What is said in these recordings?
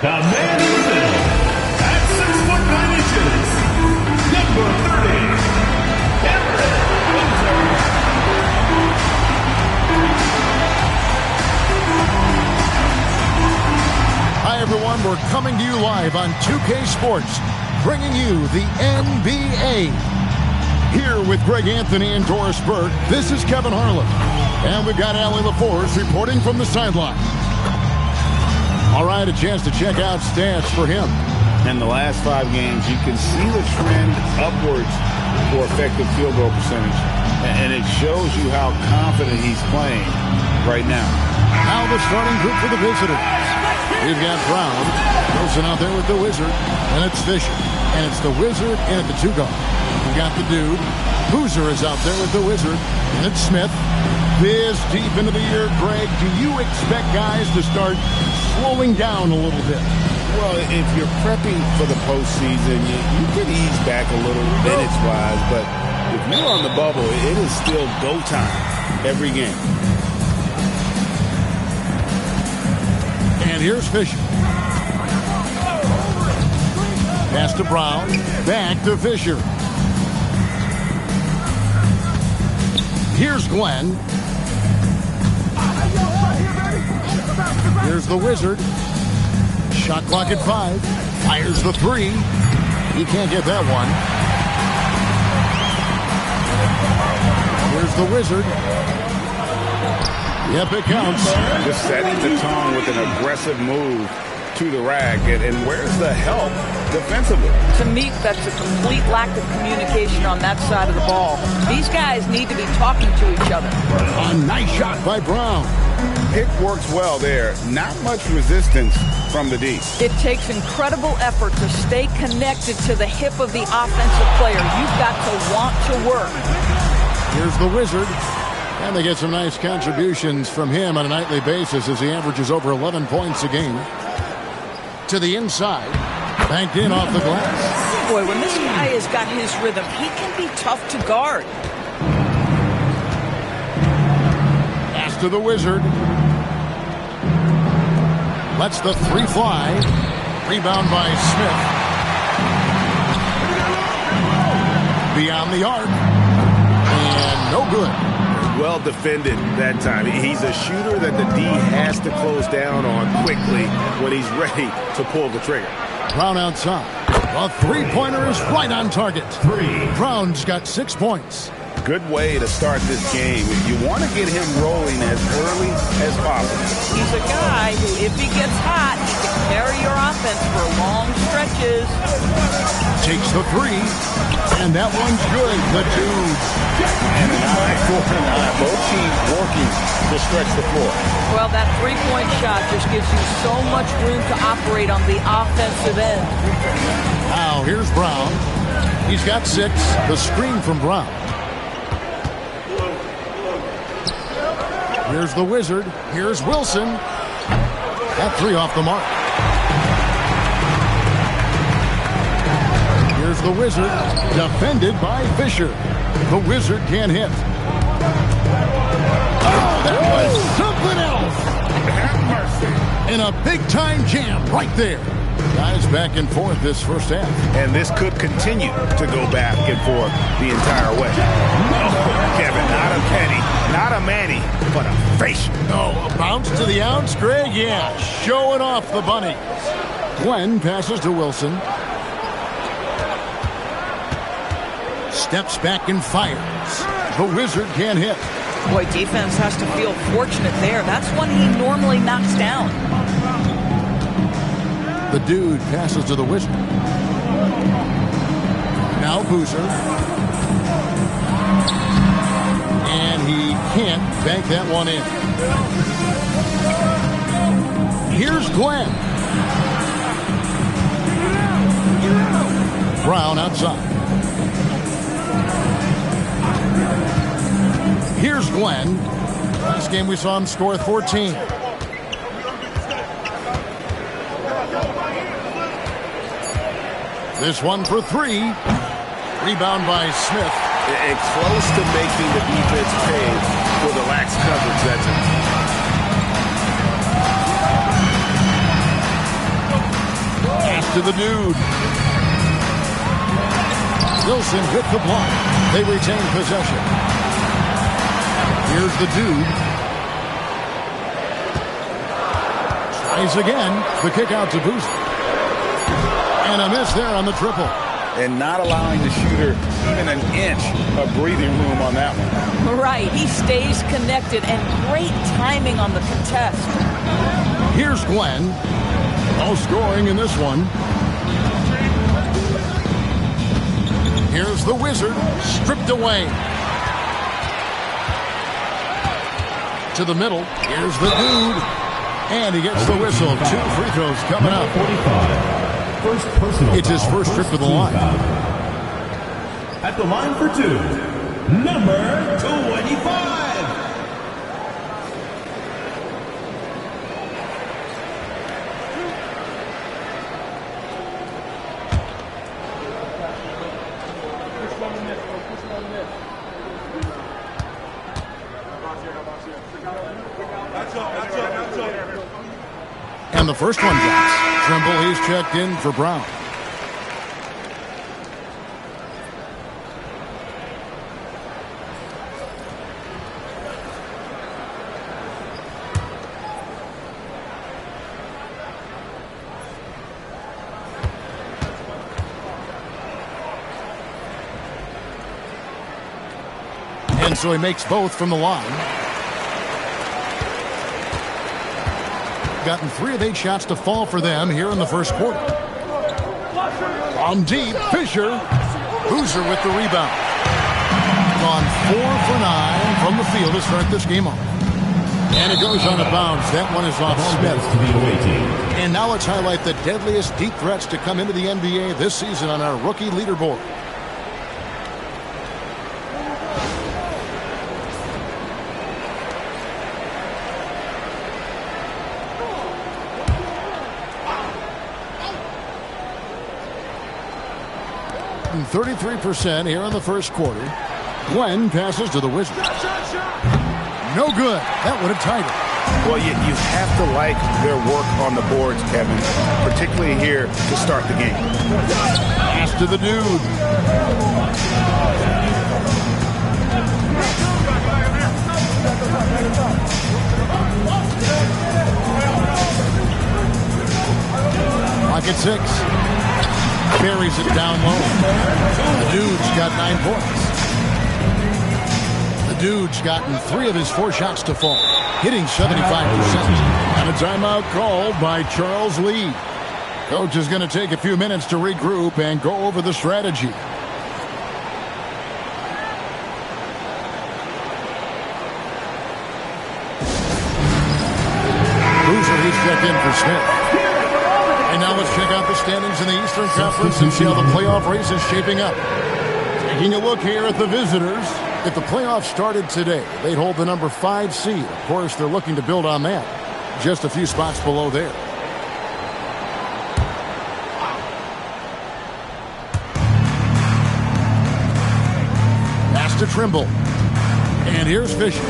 The man in the middle, at 6'9" inches, number 30, Cameron Windsor. Hi everyone, we're coming to you live on 2K Sports, bringing you the NBA. Here with Greg Anthony and Doris Burke, this is Kevin Harlan. And we've got Allie LaForce reporting from the sideline. All right, a chance to check out stats for him. In the last 5 games, you can see the trend upwards for effective field goal percentage. And it shows you how confident he's playing right now. Now the starting group for the visitors. We've got Brown, Wilson out there with the Wizard, and it's Fisher. And it's the Wizard and the 2 guard. We've got the dude. Boozer is out there with the Wizard, and it's Smith. This deep into the year, Greg, do you expect guys to start slowing down a little bit? Well, if you're prepping for the postseason, you could ease back a little minutes-wise, but if you're on the bubble, it is still go time every game. And here's Fisher. Pass to Brown. Back to Fisher. Here's Glenn. Here's the Wizard. Shot clock at 5. Fires the 3. He can't get that one. Here's the Wizard. Yep, it counts. Just setting the tone with an aggressive move to the rack. And where's the help defensively? To me, that's a complete lack of communication on that side of the ball. These guys need to be talking to each other. A nice shot by Brown. Pick works well there. Not much resistance from the D. It takes incredible effort to stay connected to the hip of the offensive player. You've got to want to work. Here's the Wizard. And they get some nice contributions from him on a nightly basis as he averages over 11 points a game. To the inside. Banked in off the glass. Boy, when this guy has got his rhythm, he can be tough to guard. Pass to the Wizard. Lets the 3 fly. Rebound by Smith. Beyond the arc. And no good. Well defended that time. He's a shooter that the D has to close down on quickly when he's ready to pull the trigger. Brown outside. A 3-pointer is right on target. Brown's got 6 points. Good way to start this game. You want to get him rolling as early as possible. He's a guy who, if he gets hot, he can carry your offense for long stretches. Takes the 3. And that one's good. The 2. And an eye for an eye. Both teams working to stretch the floor. Well, that 3-point shot just gives you so much room to operate on the offensive end. Now, here's Brown. He's got 6. The screen from Brown. Here's the Wizard. Here's Wilson. That 3 off the mark. Here's the Wizard. Defended by Fisher. The Wizard can't hit. Oh, that was something else. Have mercy. And a big-time jam right there. Guys back and forth this first half. And this could continue to go back and forth the entire way. No, Kevin, not a penny, not a Manny, but a facial. Oh, a bounce to the ounce, Greg? Yeah, showing off the bunny. Glenn passes to Wilson. Steps back and fires. The Wizard can't hit. Boy, defense has to feel fortunate there. That's one he normally knocks down. The dude passes to the Wizard. Now Boozer. And he can't bank that one in. Here's Glenn. Brown outside. Here's Glenn. Last game we saw him score 14. This one for 3. Rebound by Smith. And close to making the defense pay for the lax coverage that time. the dude. Wilson with the block. They retain possession. Here's the dude. Tries again. The kick out to Boozer. And a miss there on the triple. And not allowing the shooter even an inch of breathing room on that one. Right. He stays connected, and great timing on the contest. Here's Glenn. No scoring in this one. Here's the Wizard, stripped away. To the middle. Here's the dude. And he gets the whistle. 2 free throws coming up. 45. First personal It's his first trip to the line. At the line for 2, number 25. And the first one drops. Trimble, he's checked in for Brown. And so he makes both from the line. Gotten 3 of 8 shots to fall for them here in the first quarter. From deep, Fisher. Boozer with the rebound. Gone 4 for 9 from the field to start this game off. And it goes on a bounce. That one is off Smith. And now let's highlight the deadliest deep threats to come into the NBA this season on our rookie leaderboard. And 33% here in the first quarter. Glenn passes to the Wizards. No good. That would have tied it. Well, you have to like their work on the boards, Kevin, particularly here to start the game. Pass to the dude. Clock at 6. Carries it down low. The dude's got 9 points. The dude's gotten 3 of his 4 shots to fall, hitting 75%. And a timeout called by Charles Lee. Coach is going to take a few minutes to regroup and go over the strategy. Boozer, he's checked in for Smith. And now let's check out the standings in the Eastern Conference and see how the playoff race is shaping up. Taking a look here at the visitors. If the playoffs started today, they'd hold the number 5 seed. Of course, they're looking to build on that. Just a few spots below there. Pass to Trimble. And here's Fisher.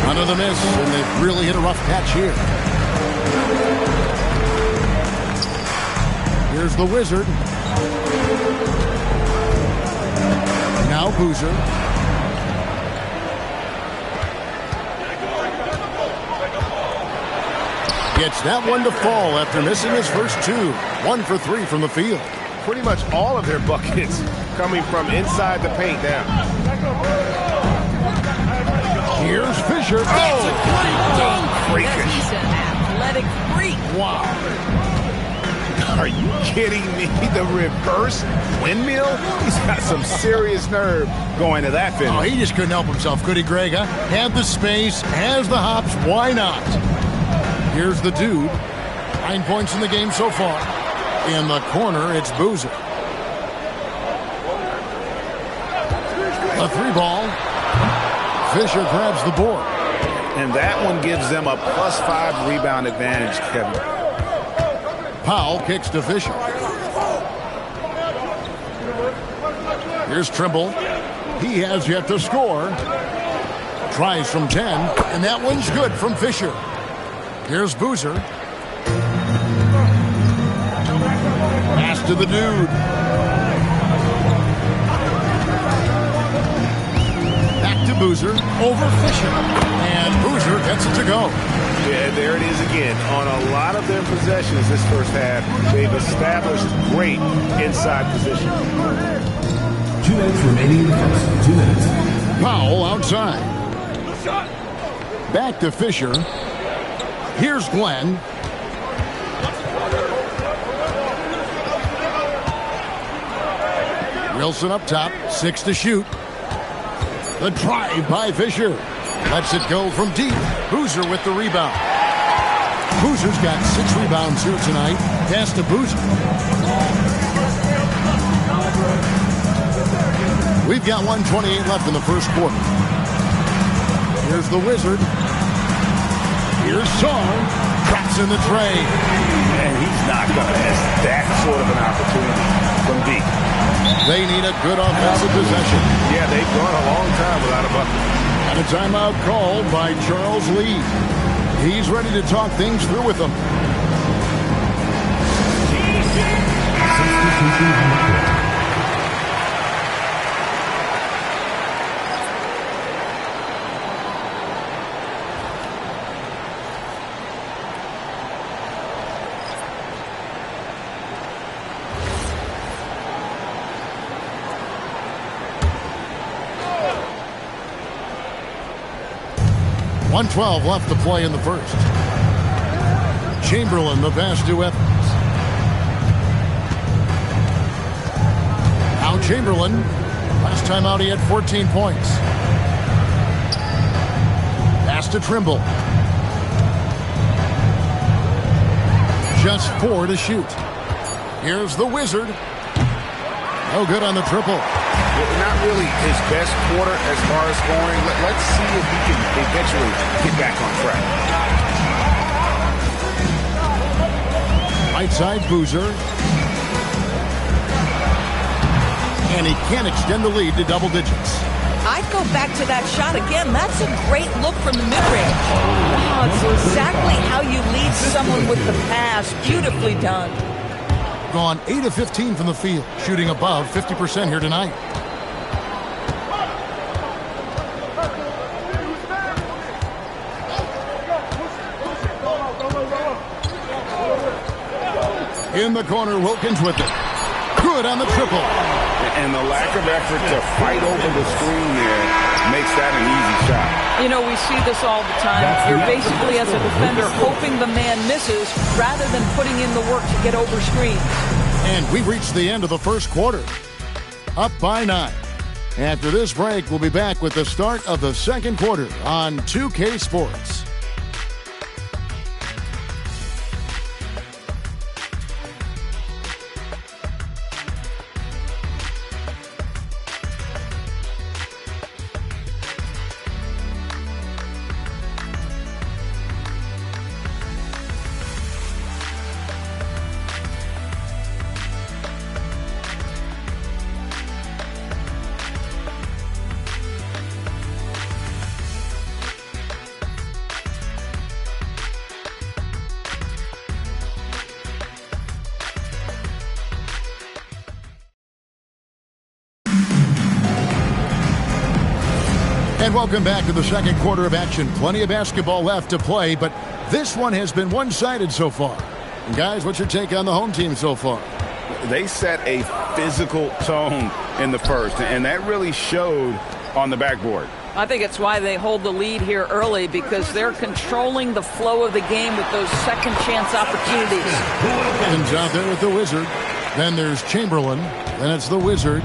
Under the miss, and they've really hit a rough patch here. Here's the Wizard. Now Boozer. Gets that one to fall after missing his first 2. 1 for 3 from the field. Pretty much all of their buckets coming from inside the paint now. Here's Fisher. He's an athletic freak. Wow. Are you kidding me? The reverse windmill? He's got some serious nerve going to that finish. Oh, he just couldn't help himself, could he, Greg? Huh? Had the space, has the hops, why not? Here's the dude. 9 points in the game so far. In the corner, it's Boozer. A 3-ball. Fisher grabs the board. And that one gives them a +5 rebound advantage, Kevin. Powell kicks to Fisher. Here's Trimble. He has yet to score. Tries from 10, and that one's good from Fisher. Here's Boozer. Pass to the dude. Back to Boozer. Over Fisher. And Boozer gets it to go. Yeah, there it is again. On a lot of their possessions this first half, they've established great inside position. 2 minutes remaining in the first. 2 minutes. Foul outside. Back to Fisher. Here's Glenn. Wilson up top. 6 to shoot. The drive by Fisher. Lets it go from deep. Boozer with the rebound. Boozer's got 6 rebounds here tonight. Pass to Boozer. We've got 1:28 left in the first quarter. Here's the Wizard. Here's Song. Traps in the tray. And he's not going to miss that sort of an opportunity from deep. They need a good offensive possession. Yeah, they've gone a long time without a bucket. And a timeout called by Charles Lee. He's ready to talk things through with them. .112 left to play in the first. Chamberlain, the pass to Evans. Now Chamberlain. Last time out he had 14 points. Pass to Trimble. Just 4 to shoot. Here's the Wizard. No good on the triple. Not really his best quarter as far as scoring. Let's see if he can eventually get back on track. Right side Boozer. And he can't extend the lead to double digits. I'd go back to that shot again. That's a great look from the mid-range. Wow, it's exactly how you lead someone with the pass. Beautifully done. Gone 8 of 15 from the field, shooting above 50% here tonight. In the corner, Wilkins with it. Good on the triple. And the lack of effort to fight over the screen there makes that an easy shot. You know, we see this all the time. You're basically, as a defender, hoping the man misses rather than putting in the work to get over screens. And we've reached the end of the first quarter. Up by 9. After this break, we'll be back with the start of the second quarter on 2K Sports. And welcome back to the second quarter of action. Plenty of basketball left to play, but this one has been one-sided so far. And guys, what's your take on the home team so far? They set a physical tone in the first, and that really showed on the backboard. I think it's why they hold the lead here early, because they're controlling the flow of the game with those second chance opportunities. Evans out there with the Wizard. Then there's Chamberlain. Then it's the Wizard.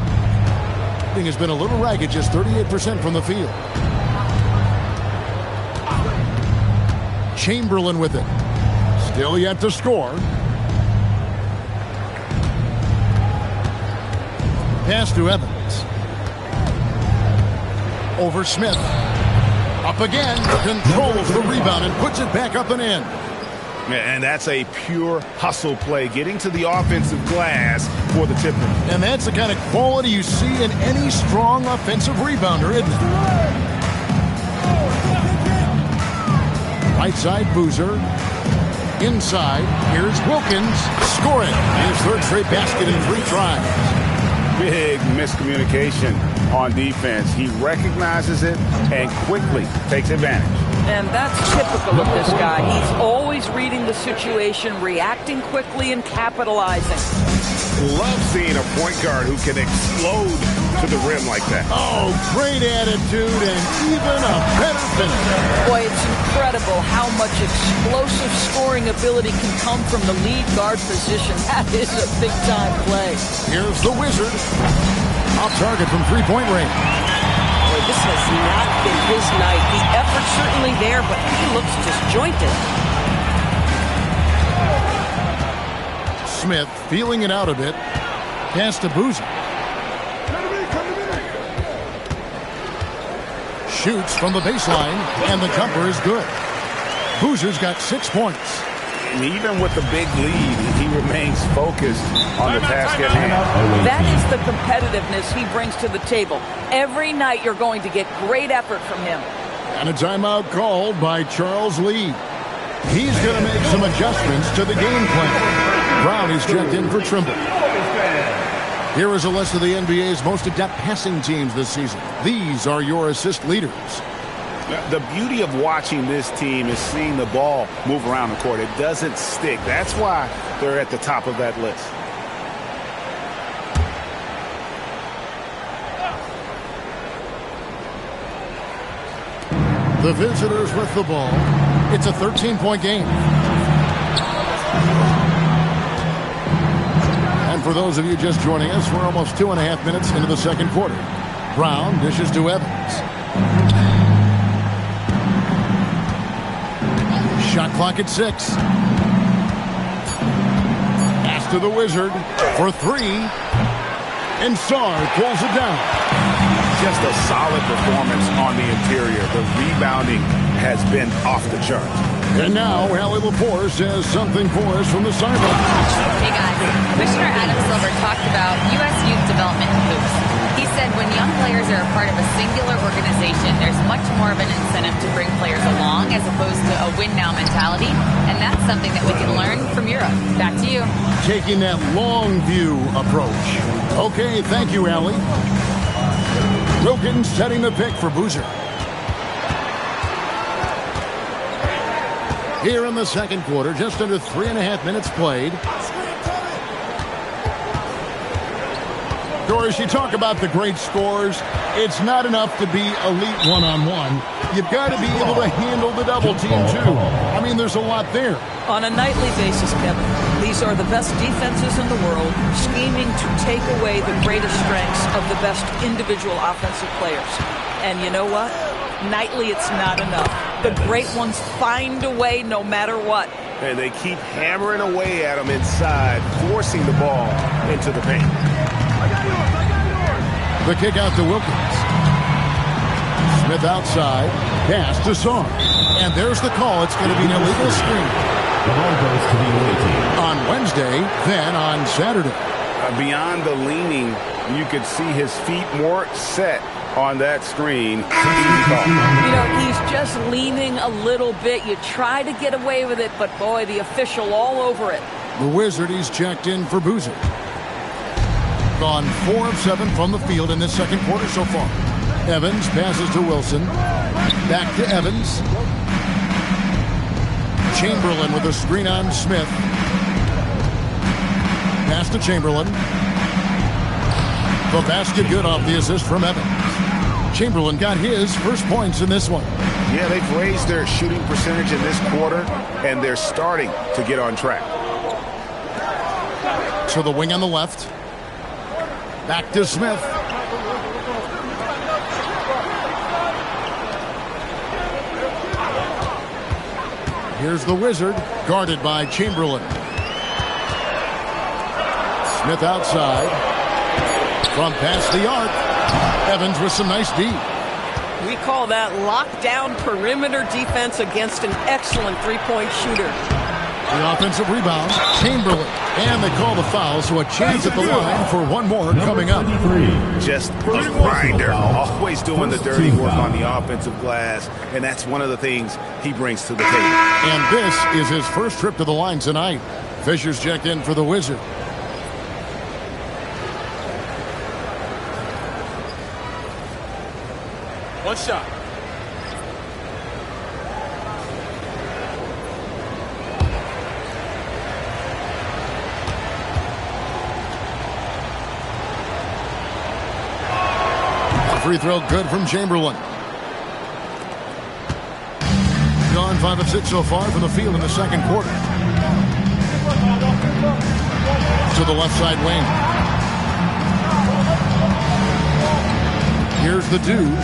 Has been a little ragged, just 38% from the field. Chamberlain with it. Still yet to score. Pass to Evans. Over Smith. Up again. Controls the rebound and puts it back up and in. And that's a pure hustle play, getting to the offensive glass for the tipper. And that's the kind of quality you see in any strong offensive rebounder, isn't it? Right side, Boozer. Inside, here's Wilkins. Scoring. His third straight basket in 3 tries. Big miscommunication on defense. He recognizes it and quickly takes advantage. And that's typical of this guy. He's always reading the situation, reacting quickly, and capitalizing. Love seeing a point guard who can explode to the rim like that. Oh, great attitude and even a better finish. Boy, it's incredible how much explosive scoring ability can come from the lead guard position. That is a big-time play. Here's the Wizard. Off target from three-point range. Boy, this has not been his night. The effort's certainly there, but he looks disjointed. Smith feeling it out a bit. Pass to Boozer. Shoots from the baseline, and the jumper is good. Boozer's got 6 points. And even with the big lead, he remains focused on the task at hand. That is the competitiveness he brings to the table. Every night you're going to get great effort from him. And a timeout called by Charles Lee. He's going to make some adjustments to the game plan. Brown is checked in for Trimble. Here is a list of the NBA's most adept passing teams this season. These are your assist leaders. The beauty of watching this team is seeing the ball move around the court. It doesn't stick. That's why they're at the top of that list. The visitors with the ball. It's a 13-point game. And for those of you just joining us, we're almost 2.5 minutes into the second quarter. Brown dishes to Evans. Shot clock at 6. Pass to the Wizard for 3. And Sarr pulls it down. Just a solid performance on the interior. The rebounding has been off the charts. And now, Allie Laporte says something for us from the sideline. Hey guys, Commissioner Adam Silver talked about U.S. youth development in hoops. He said when young players are a part of a singular organization, there's much more of an incentive to bring players along as opposed to a win-now mentality. And that's something that we can learn from Europe. Back to you. Taking that long view approach. Okay, thank you, Allie. Wilkins setting the pick for Boozer. Here in the second quarter, just under 3.5 minutes played. Doris, you talk about the great scores. It's not enough to be elite one-on-one. You've got to be able to handle the double team, too. I mean, there's a lot there. On a nightly basis, Kevin, these are the best defenses in the world, scheming to take away the greatest strengths of the best individual offensive players. And you know what? Nightly, it's not enough. The great ones find a way no matter what. And they keep hammering away at him inside, forcing the ball into the paint. The kick out to Wilkins. Smith outside. Pass to Sarr. And there's the call. It's going to be an illegal screen. The ball goes to the away team. On Wednesday, then on Saturday. Beyond the leaning, you could see his feet more set on that screen. You know, he's just leaning a little bit. You try to get away with it, but boy, the official all over it. The Wizard, he's checked in for Boozer. Gone 4 of 7 from the field in this second quarter so far. Evans passes to Wilson. Back to Evans. Chamberlain with a screen on Smith. Pass to Chamberlain. The basket good off the assist from Evans. Chamberlain got his first points in this one. Yeah, they've raised their shooting percentage in this quarter, and they're starting to get on track. To the wing on the left. Back to Smith. Here's the Wizard, guarded by Chamberlain. Smith outside. From past the arc. Evans with some nice D. We call that lockdown perimeter defense against an excellent three-point shooter. The offensive rebound, Chamberlain. And they call the foul, so a chance at the line for one more coming up. Just a grinder, always doing the dirty work on the offensive glass, and that's one of the things he brings to the table. And this is his first trip to the line tonight. Fisher's checked in for the Wizard. One shot. Free throw good from Chamberlain. Gone 5 of 6 so far from the field in the second quarter. To the left side wing. Here's the dude.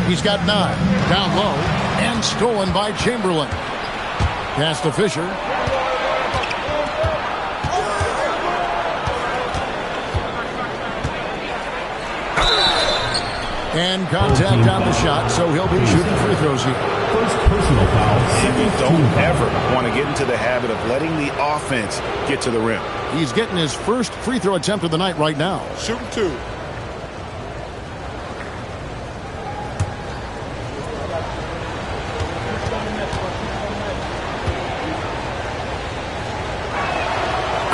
He's got 9. Down low. And stolen by Chamberlain. Pass to Fisher. And contact on the shot, so he'll be shooting free throws here. First personal foul. And you don't ever want to get into the habit of letting the offense get to the rim. He's getting his first free throw attempt of the night right now. Shooting 2.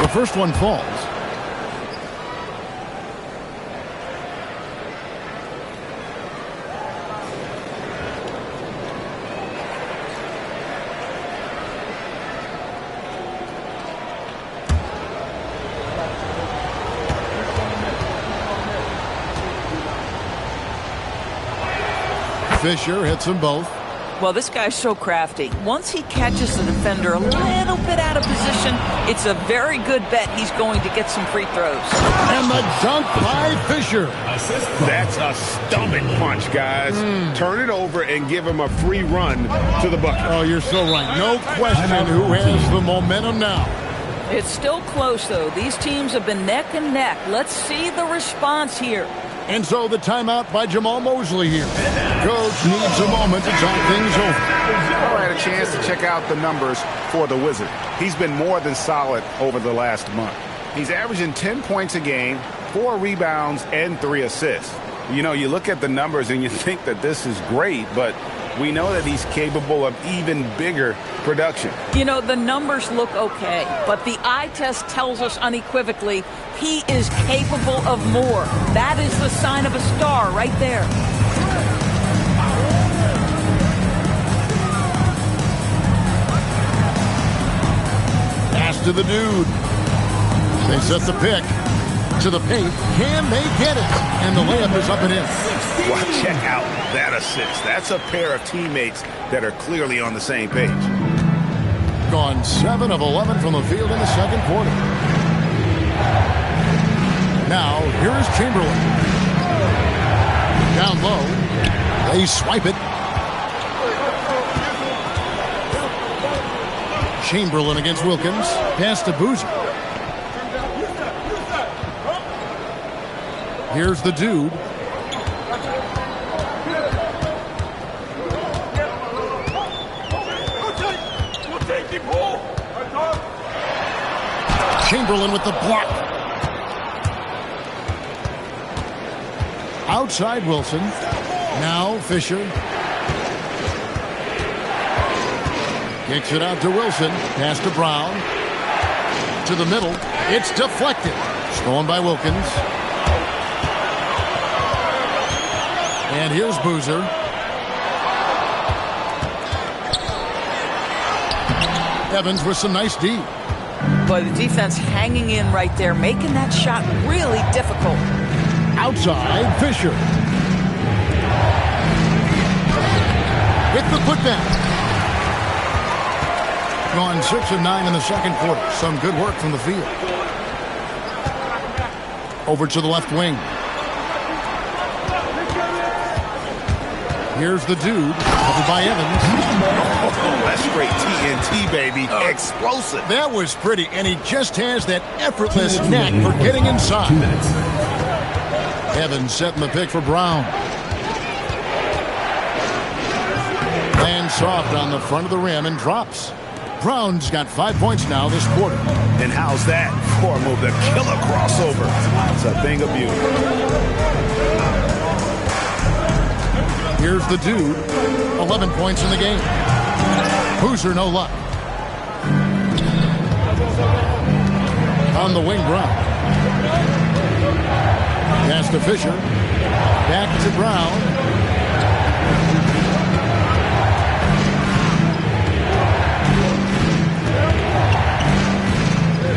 The first one falls. Fisher hits them both. Well, this guy's so crafty. Once he catches the defender a little bit out of position, it's a very good bet he's going to get some free throws. And the dunk by Fisher. That's a stomach punch, guys. Turn it over and give him a free run to the bucket. Oh, you're so right. No question who has the momentum now. It's still close, though. These teams have been neck and neck. Let's see the response here. And so the timeout by Jamal Mosley here. Coach needs a moment to talk things over. I had a chance to check out the numbers for the Wizard. He's been more than solid over the last month. He's averaging 10 points a game, 4 rebounds, and 3 assists. You know, you look at the numbers and you think that this is great, but we know that he's capable of even bigger production. You know, the numbers look okay, but the eye test tells us unequivocally he is capable of more. That is the sign of a star right there. Pass to the dude. They set the pick to the paint. Can they get it? And the layup is up and in. Well, check out that assist. That's a pair of teammates that are clearly on the same page. Gone 7 of 11 from the field in the second quarter. Now, here is Chamberlain. Down low. They swipe it. Chamberlain against Wilkins. Pass to Boozer. Here's the dude. Chamberlain with the block. Outside Wilson. Now Fisher. Kicks it out to Wilson. Pass to Brown. To the middle. It's deflected. Stolen by Wilkins. And here's Boozer. Evans with some nice D. Boy, the defense hanging in right there, making that shot really difficult. Outside, Fisher. With the putback. Gone 6 of 9 in the second quarter. Some good work from the field. Over to the left wing. Here's the dude, covered by Evans. Oh, that's great TNT, baby. Explosive. That was pretty, and he just has that effortless knack for getting inside. 2 minutes. Evans setting the pick for Brown. Lands soft on the front of the rim and drops. Brown's got 5 points now this quarter. And how's that for a move? The killer crossover. It's a thing of beauty. Here's the dude. 11 points in the game. Boozer, no luck. On the wing, Brown. Pass to Fisher. Back to Brown.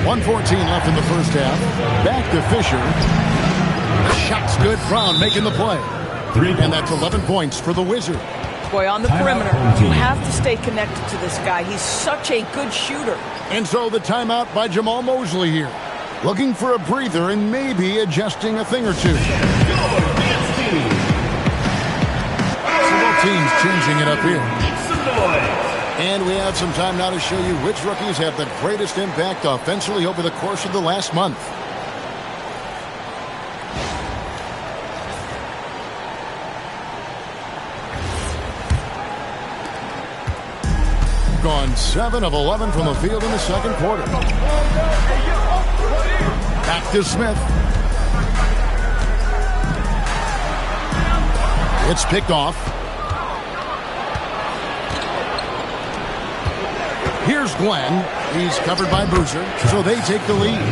.114 left in the first half. Back to Fisher. The shot's good. Brown making the play. And that's 11 points for the Wizard. Boy, on the perimeter, you have to stay connected to this guy. He's such a good shooter. And so the timeout by Jamal Mosley here. Looking for a breather and maybe adjusting a thing or two. Several teams changing it up here. And we have some time now to show you which rookies have the greatest impact offensively over the course of the last month. Gone 7 of 11 from the field in the second quarter. Back to Smith. It's picked off. Here's Glenn. He's covered by Boozer, so they take the lead.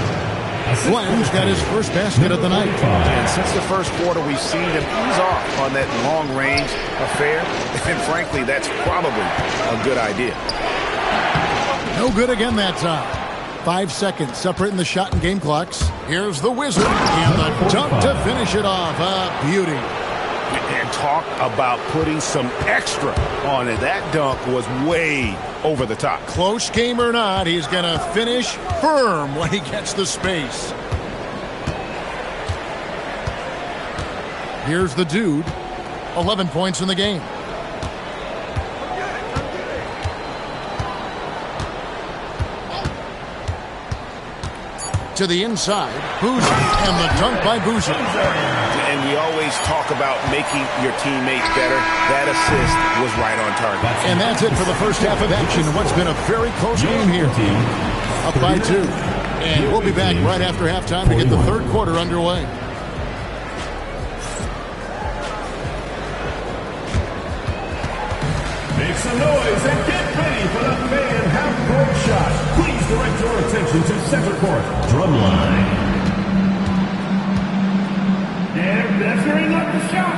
Glenn's got his first basket of the night. And since the first quarter, we've seen him ease off on that long-range affair. And frankly, that's probably a good idea. No good again that time. 5 seconds separating the shot and game clocks. Here's the Wizard. And the dunk to finish it off. A beauty. And talk about putting some extra on it. That dunk was way over the top. Close game or not, he's going to finish firm when he gets the space. Here's the dude. 11 points in the game. To the inside, Boozer, and the dunk by Boozer. And we always talk about making your teammates better. That assist was right on target. And that's it for the first half of action. What's been a very close game here. Up by 2. And we'll be back right after halftime to get the third quarter underway. Make some noise and get ready for the main half-court shot. Please direct your attention to center court. Drumline. They're measuring up the shot.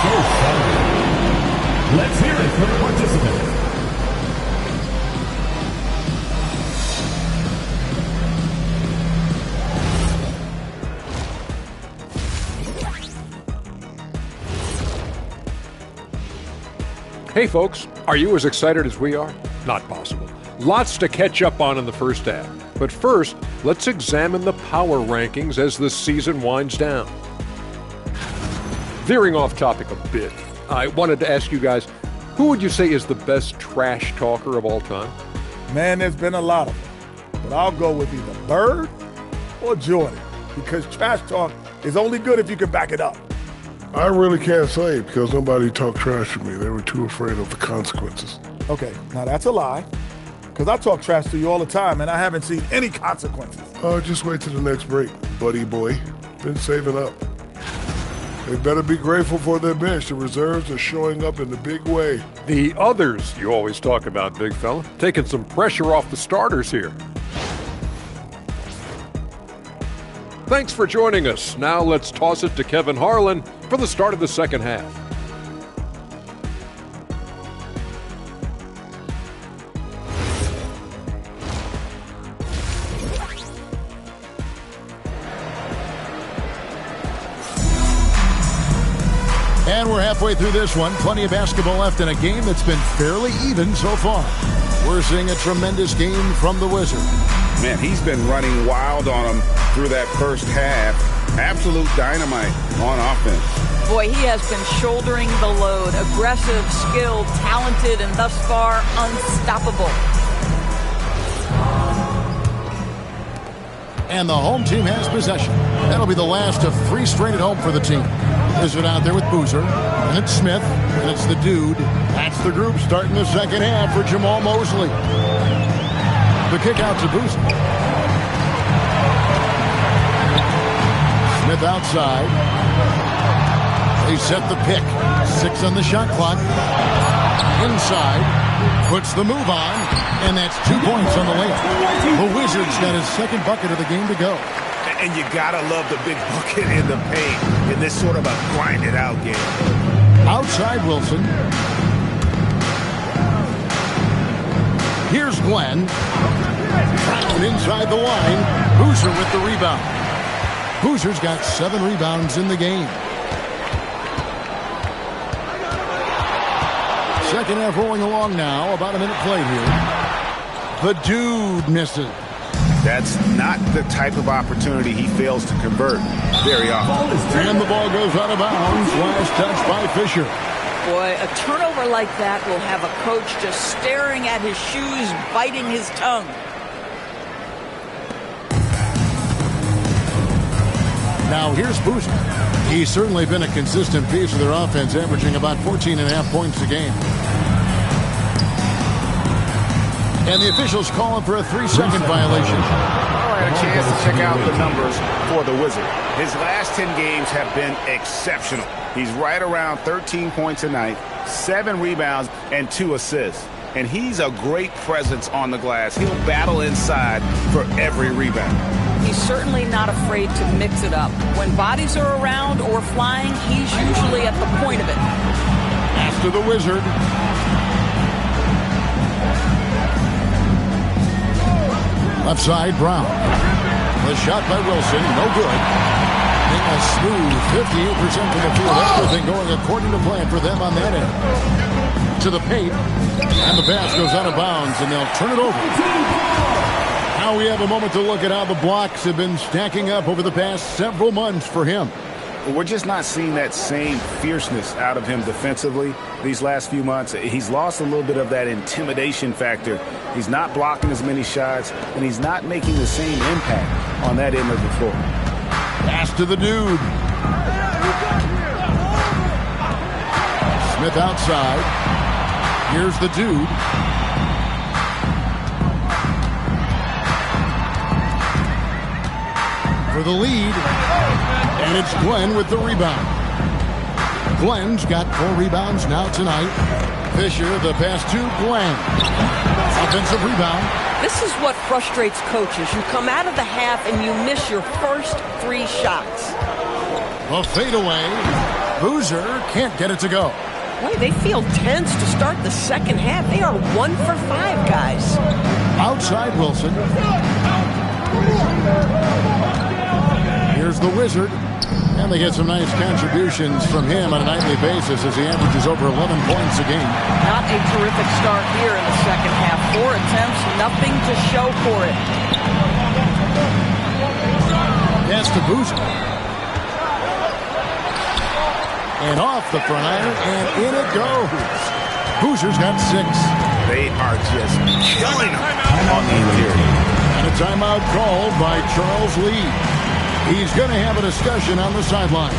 So fun. Let's hear it for the participants. Hey folks, are you as excited as we are? Not possible. Lots to catch up on in the first half. But first, let's examine the power rankings as the season winds down. Veering off topic a bit, I wanted to ask you guys, who would you say is the best trash talker of all time? Man, there's been a lot of them. But I'll go with either Bird or Jordan, because trash talk is only good if you can back it up. I really can't say because nobody talked trash to me. They were too afraid of the consequences. Okay, now that's a lie, because I talk trash to you all the time, and I haven't seen any consequences. Just wait till the next break, buddy boy. Been saving up. They better be grateful for their bench. The reserves are showing up in the big way. The others you always talk about, big fella. Taking some pressure off the starters here. Thanks for joining us. Now let's toss it to Kevin Harlan for the start of the second half. And we're halfway through this one. Plenty of basketball left in a game that's been fairly even so far. We're seeing a tremendous game from the Wizard. Man, he's been running wild on them through that first half. Absolute dynamite on offense. Boy, he has been shouldering the load. Aggressive, skilled, talented, and thus far unstoppable. And the home team has possession. That'll be the last of 3 straight at home for the team. Is it out there with Boozer, and it's Smith, and it's the dude. That's the group starting the second half for Jamal Mosley. The kick out to Boozer. Smith outside. They set the pick. 6 on the shot clock. Inside. Puts the move on. And that's 2 points on the layup. The Wizards got his second bucket of the game to go. And you gotta love the big bucket in the paint in this sort of a grinded out game. Outside Wilson. Here's Glenn. Brown inside the line. Boozer with the rebound. Boozer's got 7 rebounds in the game. Second half rolling along now. About a minute played here. The dude misses. That's not the type of opportunity he fails to convert very often. And the ball goes out of bounds. Last touch by Fisher. Boy, a turnover like that will have a coach just staring at his shoes, biting his tongue. Now here's Boozer. He's certainly been a consistent piece of their offense, averaging about 14.5 points a game. And the officials calling for a 3-second violation. I had a chance to check out the numbers for the Wizard. His last 10 games have been exceptional. He's right around 13 points a night, 7 rebounds, and 2 assists. And he's a great presence on the glass. He'll battle inside for every rebound. He's certainly not afraid to mix it up. When bodies are around or flying, he's usually at the point of it. After the Wizard. Left side, Brown. The shot by Wilson, no good. A smooth 58% from the field. Everything going according to plan for them on that end. To the paint. And the pass goes out of bounds, and they'll turn it over. Now we have a moment to look at how the blocks have been stacking up over the past several months for him. We're just not seeing that same fierceness out of him defensively these last few months. He's lost a little bit of that intimidation factor. He's not blocking as many shots, and he's not making the same impact on that end of the floor. Pass to the dude. Smith outside. Here's the dude. For the lead. And it's Glenn with the rebound. Glenn's got 4 rebounds now tonight. Fisher, the pass to Glenn. Offensive rebound. This is what frustrates coaches. You come out of the half and you miss your first 3 shots. A fadeaway. Boozer can't get it to go. Boy, they feel tense to start the second half. They are 1 for 5, guys. Outside Wilson. Here's the Wizard. And they get some nice contributions from him on a nightly basis as he averages over 11 points a game. Not a terrific start here in the second half. 4 attempts, nothing to show for it. Pass to Boozer. And off the front iron, and in it goes. Boozer's got 6. They are just killing him on the interior. And a timeout called by Charles Lee. He's going to have a discussion on the sideline.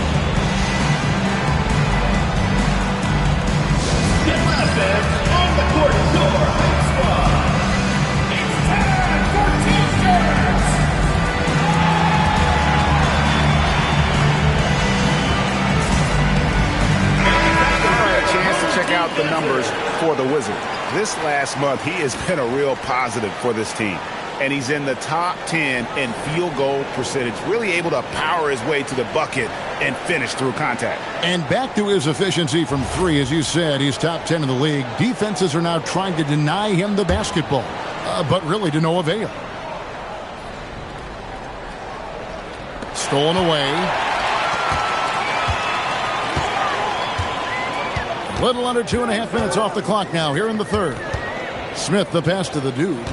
Get offense on the court score. It's time for T-shirts. A chance to check out the numbers for the Wizard. This last month, he has been a real positive for this team. And he's in the top 10 in field goal percentage, really able to power his way to the bucket and finish through contact. And back to his efficiency from 3, as you said, he's top 10 in the league. Defenses are now trying to deny him the basketball, but really to no avail. Stolen away. A little under 2.5 minutes off the clock now here in the third. Smith, the pass to the dude.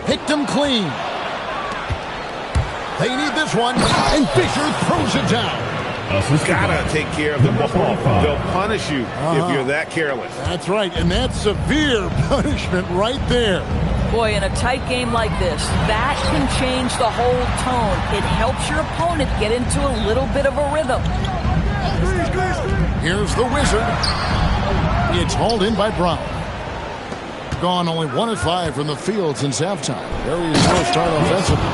Picked him clean. They need this one, and Fisher throws it down. Gotta take care of the ball. They'll punish you if you're that careless. That's right, and that's severe punishment right there. Boy, in a tight game like this, that can change the whole tone. It helps your opponent get into a little bit of a rhythm. Here's the Wizard. It's hauled in by Brown. Gone only 1 of 5 from the field since halftime. Very slow start offensively.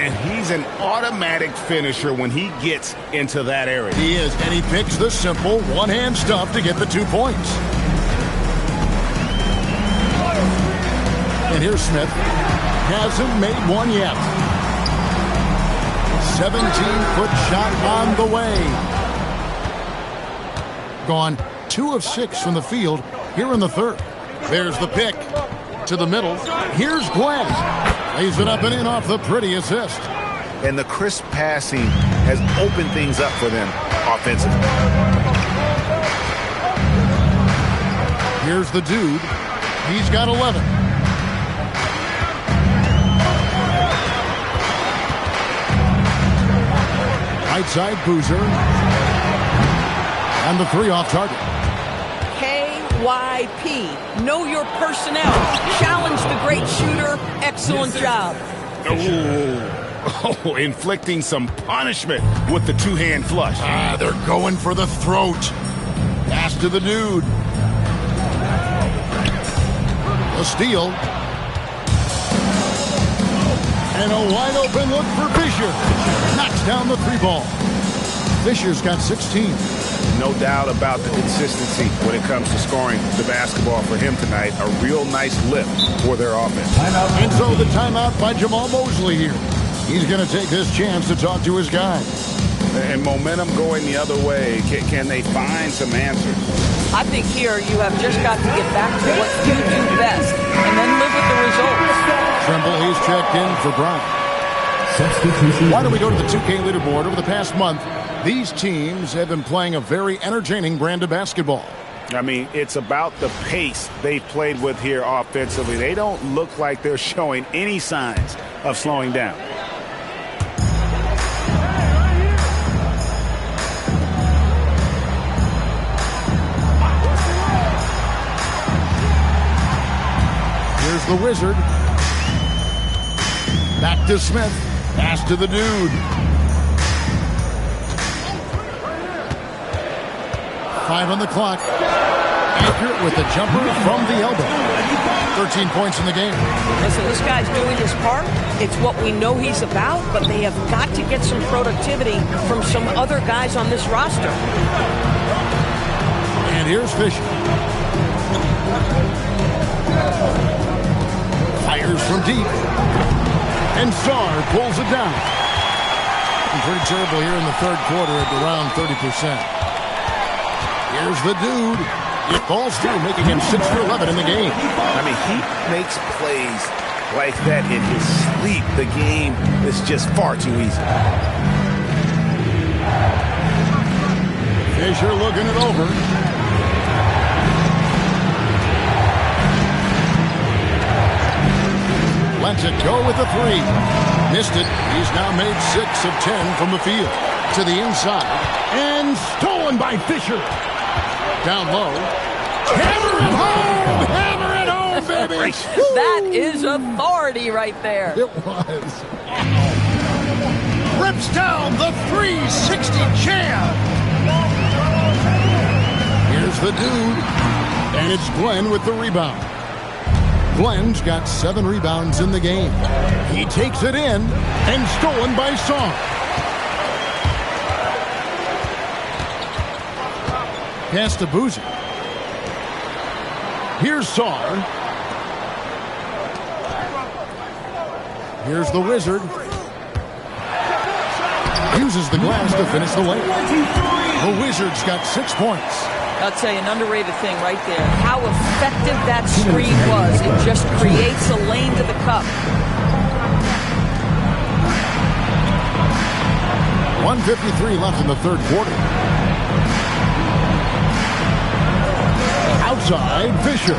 And he's an automatic finisher when he gets into that area. He is, and he picks the simple one-hand stuff to get the 2 points. And here's Smith. Hasn't made one yet. 17-foot shot on the way. Gone 2 of 6 from the field here in the third. There's the pick to the middle. Here's Glenn. Lays it up and in off the pretty assist. And the crisp passing has opened things up for them offensively. Here's the dude. He's got 11. Right side, Boozer. And the 3 off target. KYP. Know your personnel. Challenge the great shooter. Excellent job. Oh, inflicting some punishment with the 2-hand flush. They're going for the throat. Pass to the dude. A steal. And a wide open look for Fisher. Knocks down the 3 ball. Fisher's got 16. No doubt about the consistency when it comes to scoring the basketball for him tonight. A real nice lift for their offense. And so the timeout by Jamal Mosley here. He's going to take this chance to talk to his guys. And momentum going the other way. Can they find some answers? I think here you have just got to get back to what you do best and then live with the results. Trimble, he's checked in for Brown. Why don't we go to the 2K leaderboard? Over the past month, these teams have been playing a very entertaining brand of basketball. I mean, it's about the pace they've played with here offensively. They don't look like they're showing any signs of slowing down. Here's the Wizard. Back to Smith. Pass to the dude. 5 on the clock. Accurate with the jumper from the elbow. 13 points in the game. Listen, this guy's doing his part. It's what we know he's about, but they have got to get some productivity from some other guys on this roster. And here's Fisher. Fires from deep. And Sarr pulls it down. Pretty terrible here in the third quarter at around 30%. Here's the dude. It falls through, making him 6 for 11 in the game. I mean, he makes plays like that in his sleep. The game is just far too easy. Fisher looking it over. Lets it go with the 3. Missed it. He's now made 6 of 10 from the field. To the inside. And stolen by Fisher. Down low. Hammer it home! Hammer it home, baby! That is authority right there. It was. Rips down the 360 jam. Here's the dude. And it's Glenn with the rebound. Glenn's got 7 rebounds in the game. He takes it in and stolen by Song. Pass to Boozer. Here's Sarr. Here's the Wizard. Uses the glass to finish the lane. The Wizard's got 6 points. I'll tell you, an underrated thing right there. How effective that screen was. It just creates a lane to the cup. 1:53 left in the third quarter. Outside, Fisher.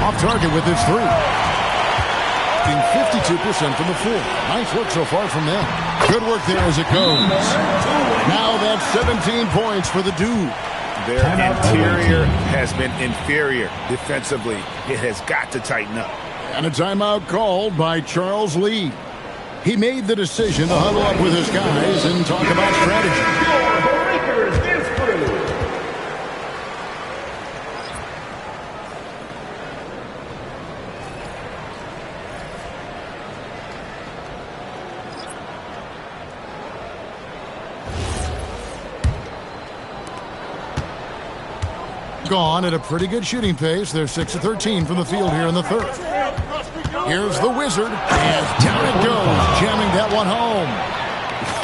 Off target with his 3. 52% from the floor. Nice work so far from them. Good work there as it goes. Now that's 17 points for the dude. Their interior has been inferior defensively. It has got to tighten up. And a timeout called by Charles Lee. He made the decision to huddle up with his guys and talk about strategy. Gone at a pretty good shooting pace. They're 6 of 13 from the field here in the third. Here's the Wizard, and down it goes, jamming that one home.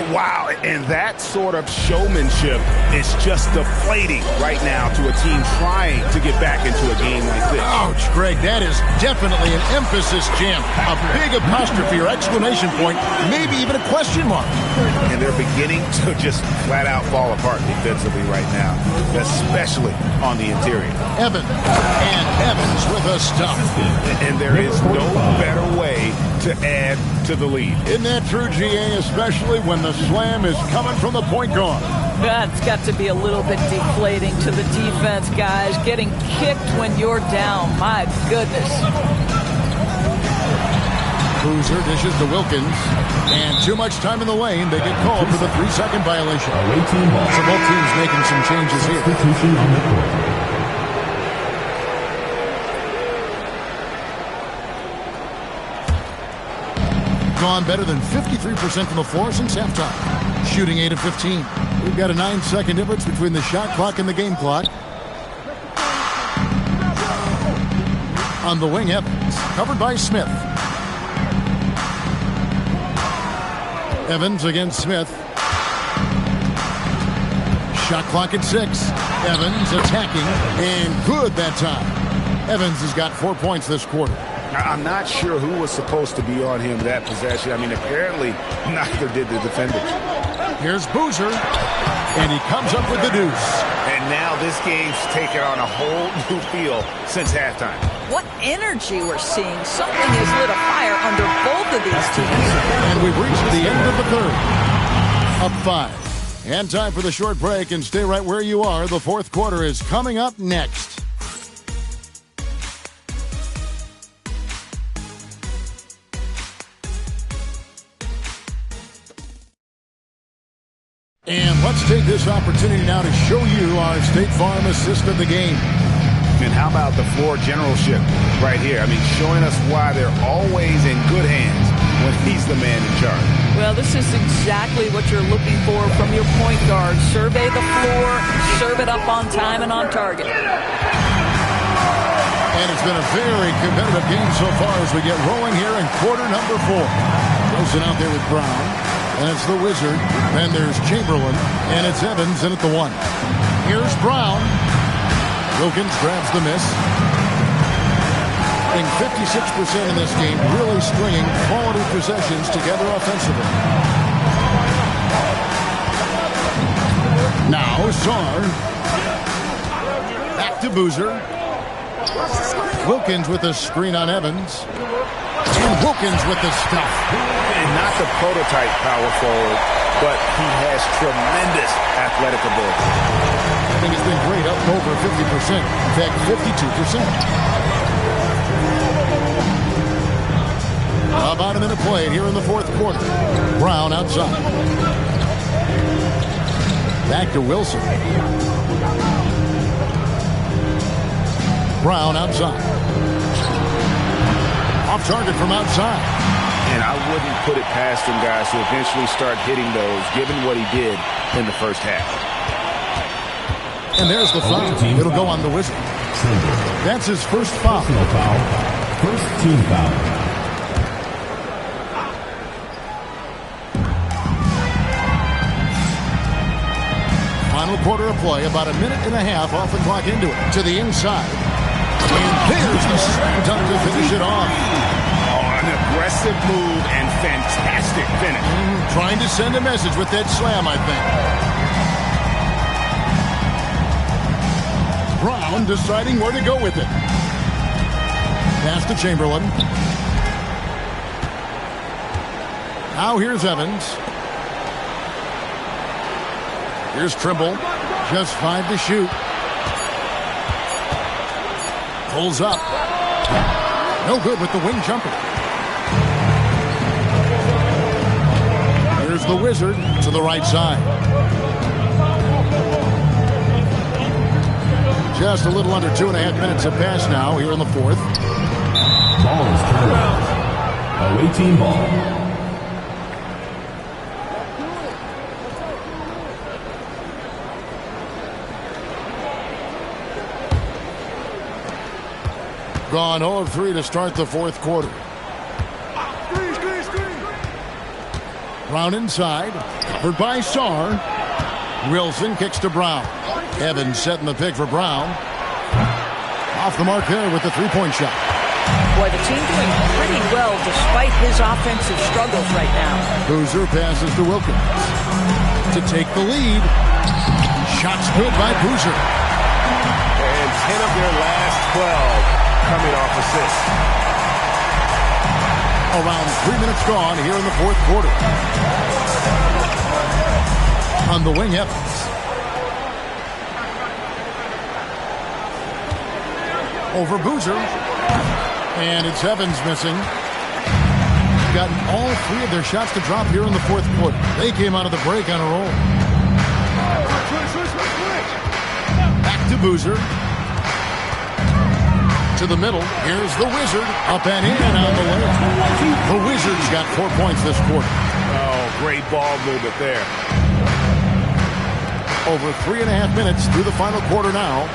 Wow, and that sort of showmanship is just deflating right now to a team trying to get back into a game like this. Ouch, Greg, that is definitely an emphasis jam. A big apostrophe or exclamation point, maybe even a question mark. And they're beginning to just flat out fall apart defensively right now, especially on the interior. Evans with a stop. And there is no better way to add to the lead. Isn't that true, GA, especially when the slam is coming from the point guard? That's got to be a little bit deflating to the defense, guys. Getting kicked when you're down. My goodness. Boozer dishes to Wilkins. And too much time in the lane. They get called for the 3-second violation. So both teams making some changes here. Substitution on the court. Gone better than 53% from the floor since halftime. Shooting 8 of 15. We've got a 9-second difference between the shot clock and the game clock. On the wing, Evans, covered by Smith. Evans against Smith. Shot clock at 6. Evans attacking, and good that time. Evans has got 4 points this quarter. I'm not sure who was supposed to be on him that possession. I mean, apparently neither did the defenders. Here's Boozer, and he comes up with the deuce. And now this game's taken on a whole new feel since halftime. What energy we're seeing. Something has lit a fire under both of these teams. And we've reached the end of the third. Up 5. And time for the short break, and stay right where you are. The fourth quarter is coming up next. And let's take this opportunity now to show you our State Farm assist of the game. And how about the floor generalship right here? I mean, showing us why they're always in good hands when he's the man in charge. Well, this is exactly what you're looking for from your point guard. Survey the floor, serve it up on time and on target. And it's been a very competitive game so far as we get rolling here in quarter number 4. Rosen out there with Brown. And it's the Wizard. Then there's Chamberlain. And it's Evans in at the 1. Here's Brown. Wilkins grabs the miss. In 56% in this game, really stringing quality possessions together offensively. Now Sarr. Back to Boozer. Wilkins with a screen on Evans. And Wilkins with the stuff. And not the prototype power forward, but he has tremendous athletic ability. I think it's been great, up over 50%. In fact, 52%. About a minute played here in the fourth quarter. Brown outside. Back to Wilson. Brown outside. Off target from outside. And I wouldn't put it past him, guys, to eventually start hitting those, given what he did in the first half. And there's the foul. It'll go on the Wizard. That's his first foul. First team foul. Final quarter of play, about a minute and a half off the clock into it. To the inside. And there's the slam dunk to finish it off. An aggressive move and fantastic finish. Trying to send a message with that slam, I think. Brown deciding where to go with it. Pass to Chamberlain. Now here's Evans. Here's Trimble. Just 5 to shoot. Pulls up. No good with the wing jumper. Here's the Wizard to the right side. Just a little under 2.5 minutes have passed now here in the fourth. Ball is turned around. Away team ball. Gone 0 of 3 to start the fourth quarter. Brown inside. Covered by Sarr. Wilson kicks to Brown. Evans setting the pick for Brown. Off the mark there with the three-point shot. Boy, the team doing pretty well despite his offensive struggles right now. Boozer passes to Wilkins to take the lead. Shots good by Boozer. And 10 of their last 12 coming off assists. Around 3 minutes gone here in the fourth quarter. On the wing, Evans. Over Boozer. And it's Evans missing. Gotten all 3 of their shots to drop here in the fourth quarter. They came out of the break on a roll. Back to Boozer. To the middle. Here's the Wizard. Up and in on the way. The Wizards got 4 points this quarter. Oh, great ball movement there. Over 3.5 minutes through the final quarter now.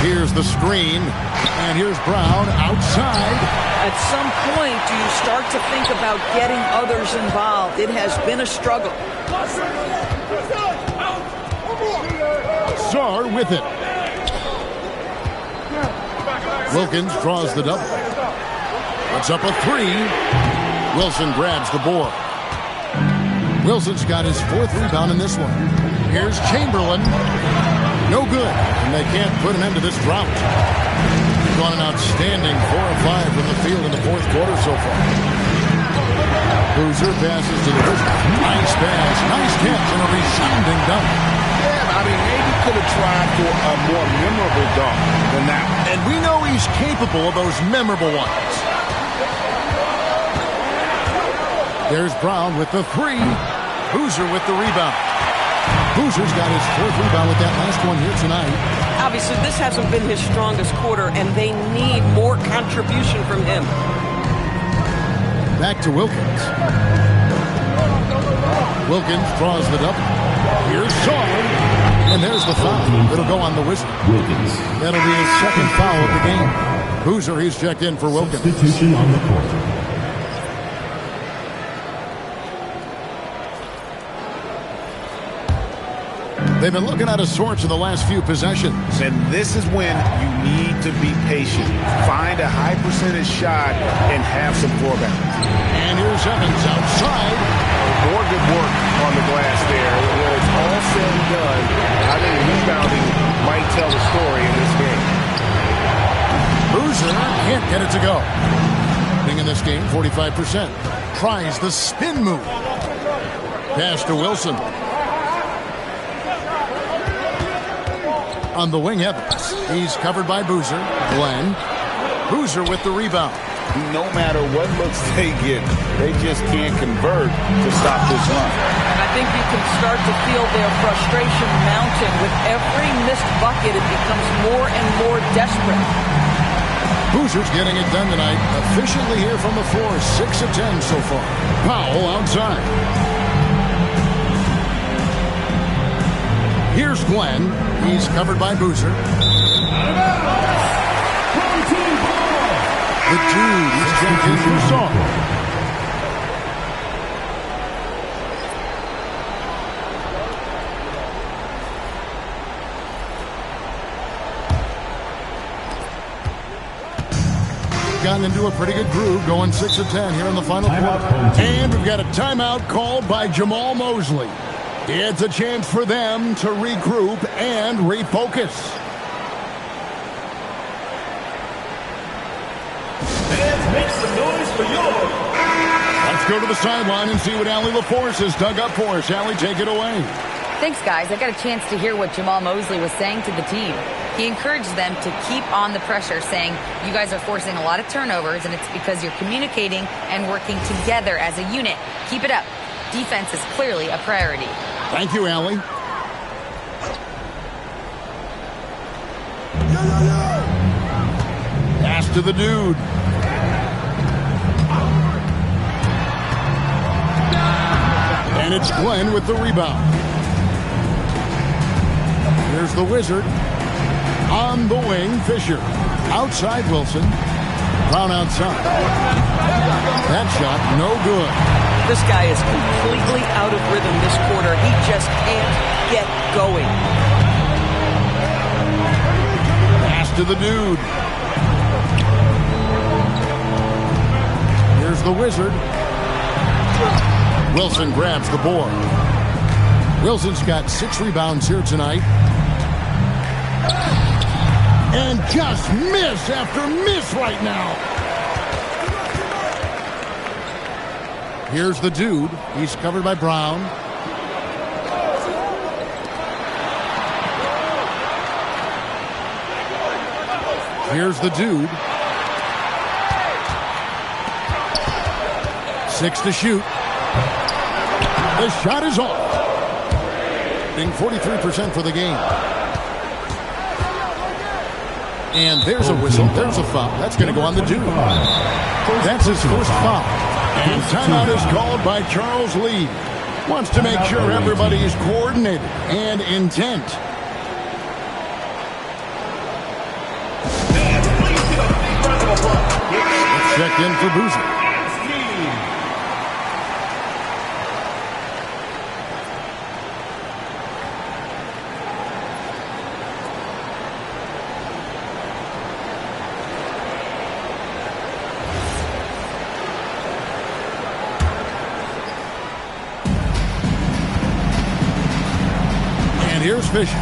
Here's the screen. And here's Brown outside. At some point, do you start to think about getting others involved? It has been a struggle. Sarr with it. Wilkins draws the double. Puts up a 3. Wilson grabs the board. Wilson's got his 4th rebound in this one. Here's Chamberlain. No good. And they can't put an end to this drought. He's on an outstanding 4 of 5 from the field in the fourth quarter so far. Boozer passes to the Wizards. Nice pass. Nice catch and a resounding dunk. Yeah, I mean, maybe could have tried for a more memorable dunk than that. And we know he's capable of those memorable ones. There's Brown with the 3. Boozer with the rebound. Boozer's got his 4th rebound with that last one here tonight. Obviously, this hasn't been his strongest quarter, and they need more contribution from him. Back to Wilkins. Wilkins draws the double. Here's Sarr. And there's the foul. It'll go on the Wizard. Wilkins. That'll be his 2nd foul of the game. Boozer, he's checked in for Wilkins. Substitution on the court. They've been looking out of sorts in the last few possessions. And this is when you need to be patient. Find a high percentage shot and have some floor balance. And here's Evans outside. More good work on the glass there. When it's all said and done, I think rebounding might tell the story in this game. Boozer can't get it to go. Being in this game, 45%. Tries the spin move. Pass to Wilson. On the wing, Evans. He's covered by Boozer. Glenn. Boozer with the rebound. No matter what looks they get, they just can't convert to stop this run. And I think you can start to feel their frustration mounting. With every missed bucket, it becomes more and more desperate. Boozer's getting it done tonight. Efficiently here from the floor. 6 of 10 so far. Powell outside. Here's Glenn. He's covered by Boozer. The dude is checked in for Sarr. Gotten into a pretty good groove, going 6 of 10 here in the final quarter. And we've got a timeout called by Jamal Mosley. It's a chance for them to regroup and refocus. And make some noise for yours. Let's go to the sideline and see what Allie LaForce has dug up for us. Allie, take it away. Thanks, guys. I got a chance to hear what Jamal Mosley was saying to the team. He encouraged them to keep on the pressure, saying, you guys are forcing a lot of turnovers, and it's because you're communicating and working together as a unit. Keep it up. Defense is clearly a priority. Thank you, Allie. Pass to the dude. And it's Glenn with the rebound. Here's the Wizard. On the wing, Fisher. Outside Wilson. Brown outside. That shot, no good. This guy is completely out of rhythm this quarter. He just can't get going. Pass to the dude. Here's the Wizard. Wilson grabs the board. Wilson's got 6 rebounds here tonight. And just miss after miss right now. Here's the dude. He's covered by Brown. Here's the dude. 6 to shoot. The shot is off. Being 43% for the game. And there's a whistle. There's a foul. That's going to go on the dude. That's his first foul. And timeout is called by Charles Lee. Wants to make sure everybody is coordinated and intent. Let's check in for Boozer. Here's Fisher.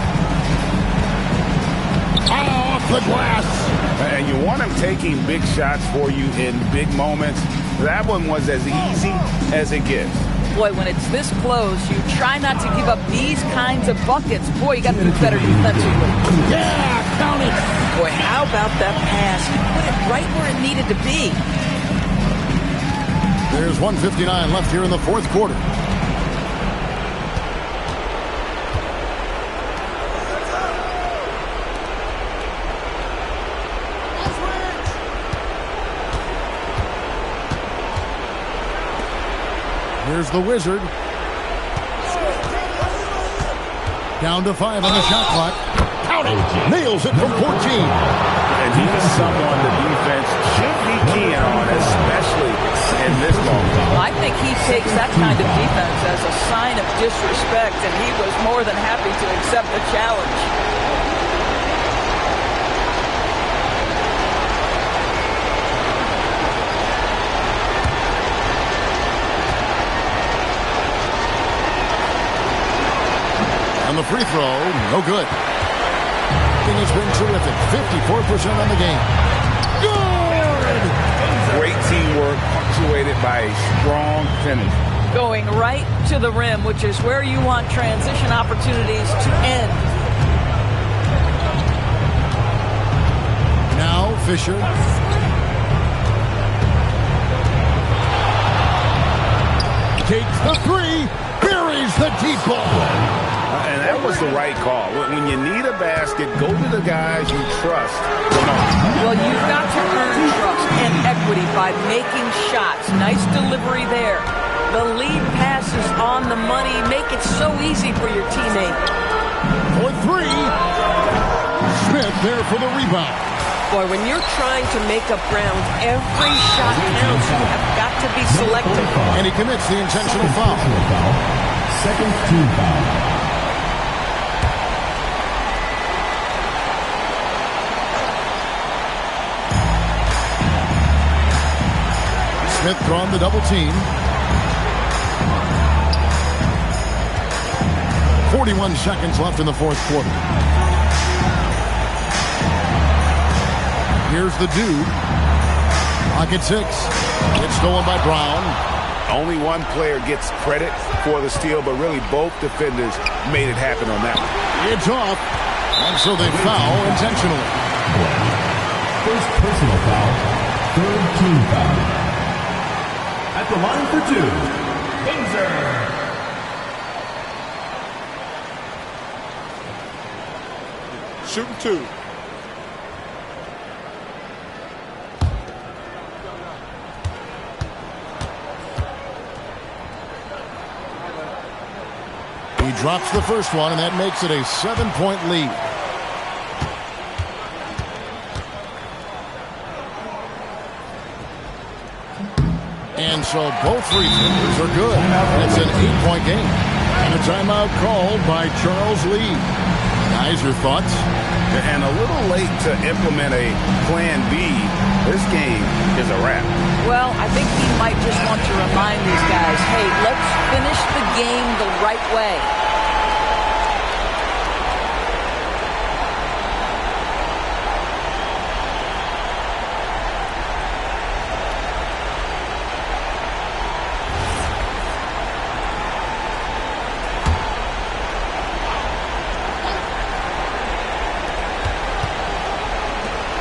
Off the glass. And you want him taking big shots for you in big moments. That one was as easy as it gets. Boy, when it's this close, you try not to give up these kinds of buckets. Boy, you got to be better defensively. Yeah, count it. Boy, how about that pass? He put it right where it needed to be. There's 1:59 left here in the fourth quarter. Here's the Wizard. Down to 5 on the shot clock. Count it. Nails it from 14. And he's someone the defense should be keying on, especially in this moment. I think he takes that kind of defense as a sign of disrespect, and he was more than happy to accept the challenge. The free throw, no good. It has been terrific. 54% on the game. Good! Great teamwork punctuated by a strong finish. Going right to the rim, which is where you want transition opportunities to end. Now Fisher. Takes the 3. Buries the deep ball. And that was the right call. When you need a basket, go to the guys you trust the most. Well, you've got to earn trust and equity by making shots. Nice delivery there. The lead pass is on the money. Make it so easy for your teammate. For 3. Smith there for the rebound. Boy, when you're trying to make up ground, every shot counts. You have got to be selective. And he commits the intentional foul. Second team foul. Smith drawn the double team. 41 seconds left in the fourth quarter. Here's the dude. Pocket 6. It's stolen by Brown. Only one player gets credit for the steal, but really both defenders made it happen on that one. It's off, and so they foul intentionally. First personal foul, third team foul. At the line for two, Boozer. Shooting two. He drops the first one, and that makes it a 7-point lead. And so both free throws are good. It's an 8-point game. And a timeout called by Charles Lee. Guys, your thoughts? And a little late to implement a plan B. This game is a wrap. Well, I think he might just want to remind these guys, hey, let's finish the game the right way.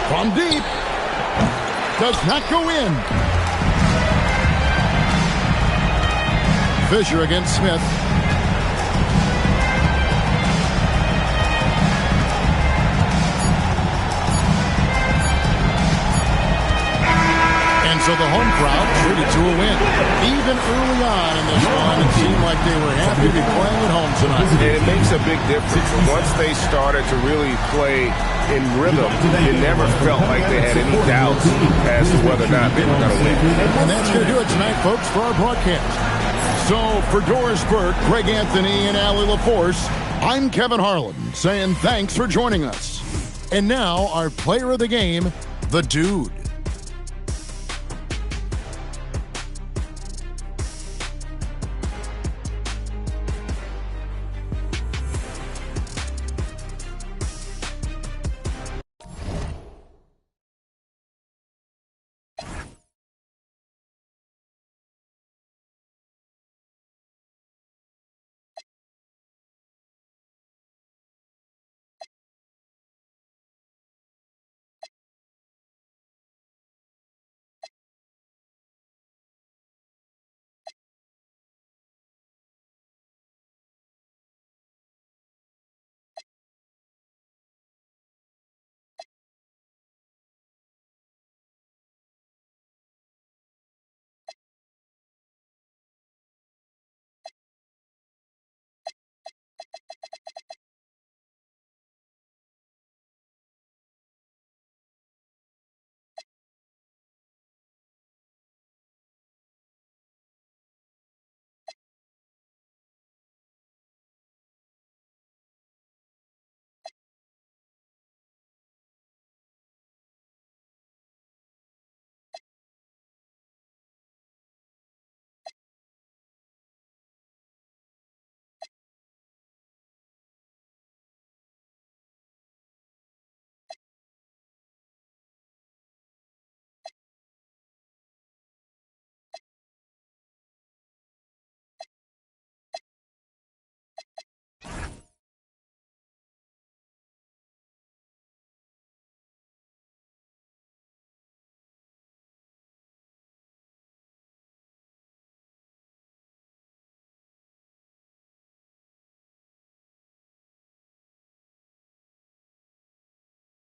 From deep. Does not go in. Fisher against Smith. And so the home crowd treated to a win. Even early on in this one, it seemed like they were happy to be playing at home tonight. And it makes a big difference. Once they started to really play in rhythm, it never felt like they had any doubts as to whether or not they were going to win. And that's going to do it tonight, folks, for our broadcast. So for Doris Burke, Greg Anthony, and Allie LaForce, I'm Kevin Harlan saying thanks for joining us. And now our player of the game, the Dude.